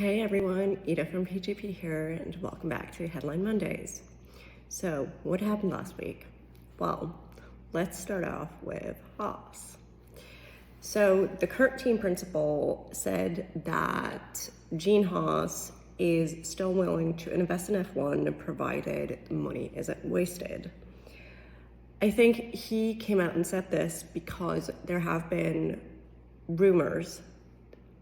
Hey everyone, Ida from PGP here, and welcome back to Headline Mondays. So, what happened last week? Well, let's start off with Haas. So, the current team principal said that Gene Haas is still willing to invest in F1 provided money isn't wasted. I think he came out and said this because there have been rumors,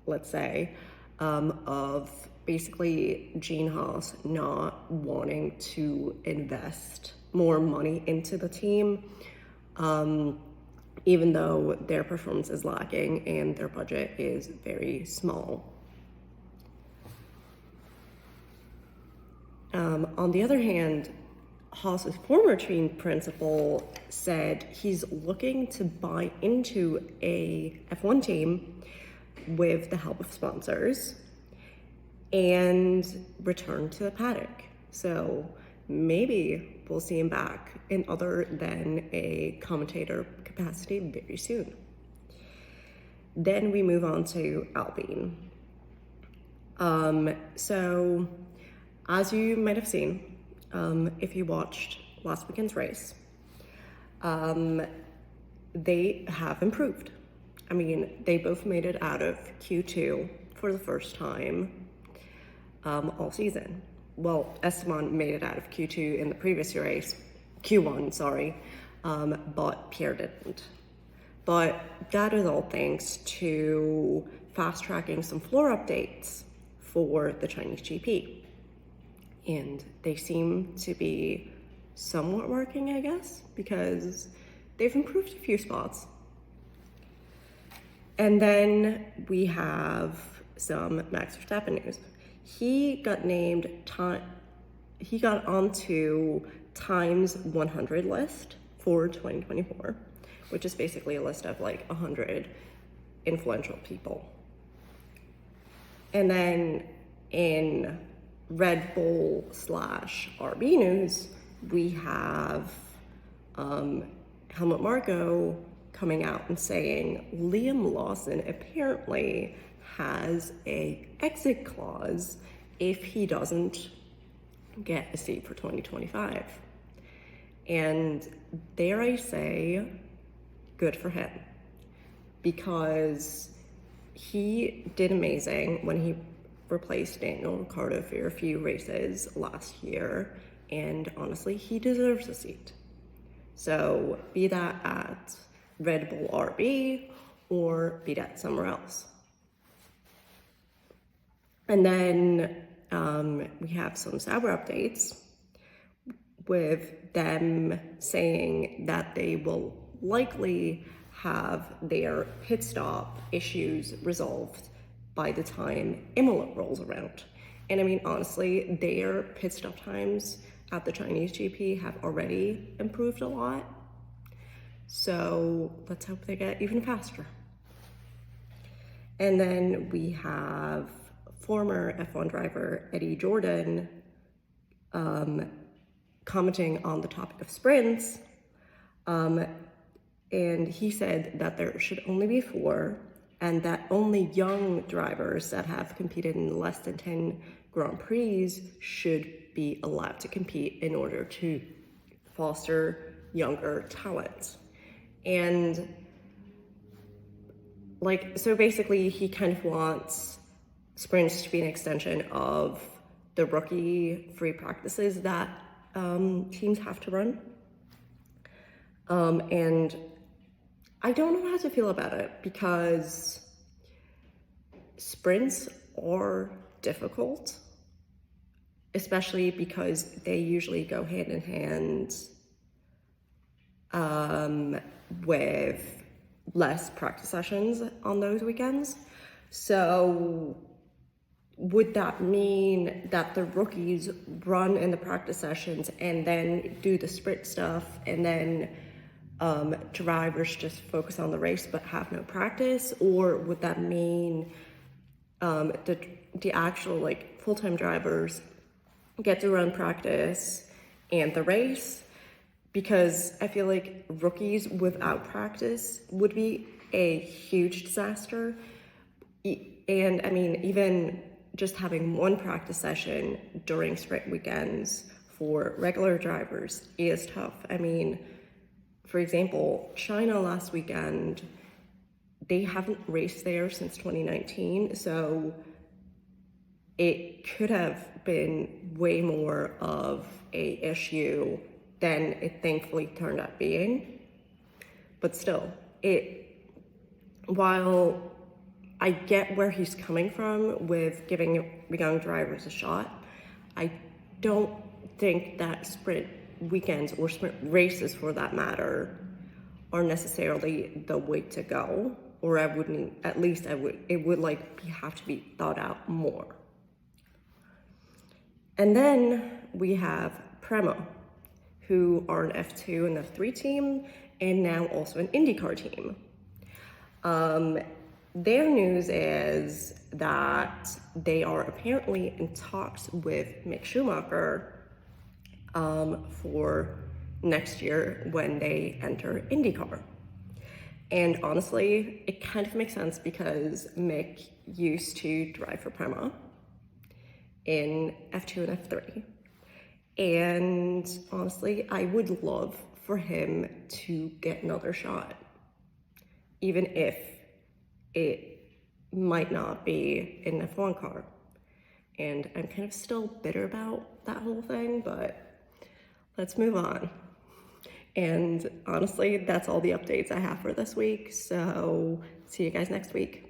let's say, of basically Gene Haas not wanting to invest more money into the team, even though their performance is lacking and their budget is very small. On the other hand, Haas's former team principal said he's looking to buy into a F1 team with the help of sponsors and return to the paddock. So maybe we'll see him back in other than a commentator capacity very soon. Then we move on to Alpine. So as you might have seen, if you watched last weekend's race, they have improved. I mean, they both made it out of Q2 for the first time all season. Well, Esteban made it out of Q2 in the previous race, Q1, sorry, but Pierre didn't. But that is all thanks to fast-tracking some floor updates for the Chinese GP. And they seem to be somewhat working, I guess, because they've improved a few spots. And then we have some Max Verstappen news. He got onto Time's 100 list for 2024, which is basically a list of like 100 influential people. And then in Red Bull / RB news, we have Helmut Marko coming out and saying Liam Lawson apparently has a exit clause if he doesn't get a seat for 2025. And dare I say, good for him, because he did amazing when he replaced Daniel Ricciardo for a few races last year, and honestly, he deserves a seat. So be that at Red Bull RB or be that somewhere else. And then we have some Sauber updates with them saying that they will likely have their pit stop issues resolved by the time Imola rolls around. And I mean, honestly, their pit stop times at the Chinese GP have already improved a lot. So let's hope they get even faster. And then we have former F1 driver Eddie Jordan commenting on the topic of sprints. And he said that there should only be 4 and that only young drivers that have competed in less than 10 Grand Prix should be allowed to compete in order to foster younger talent. And so basically he kind of wants sprints to be an extension of the rookie free practices that teams have to run. And I don't know how to feel about it, because sprints are difficult, especially because they usually go hand in hand with less practice sessions on those weekends. So would that mean that the rookies run in the practice sessions and then do the sprint stuff, and then drivers just focus on the race but have no practice? Or would that mean the actual full-time drivers get to run practice and the race? Because I feel like rookies without practice would be a huge disaster. And I mean, even just having one practice session during sprint weekends for regular drivers is tough. I mean, for example, China last weekend, they haven't raced there since 2019, so it could have been way more of a issue than it thankfully turned out being. But still, while I get where he's coming from with giving young drivers a shot, I don't think that sprint weekends or sprint races for that matter are necessarily the way to go, or it would like have to be thought out more. And then we have Prema, who are an F2 and F3 team, and now also an IndyCar team. Their news is that they are apparently in talks with Mick Schumacher for next year when they enter IndyCar. And honestly, it kind of makes sense because Mick used to drive for Prema in F2 and F3. And honestly, I would love for him to get another shot, even if it might not be in an F1 car. And I'm kind of still bitter about that whole thing, but let's move on. And honestly, that's all the updates I have for this week. So see you guys next week.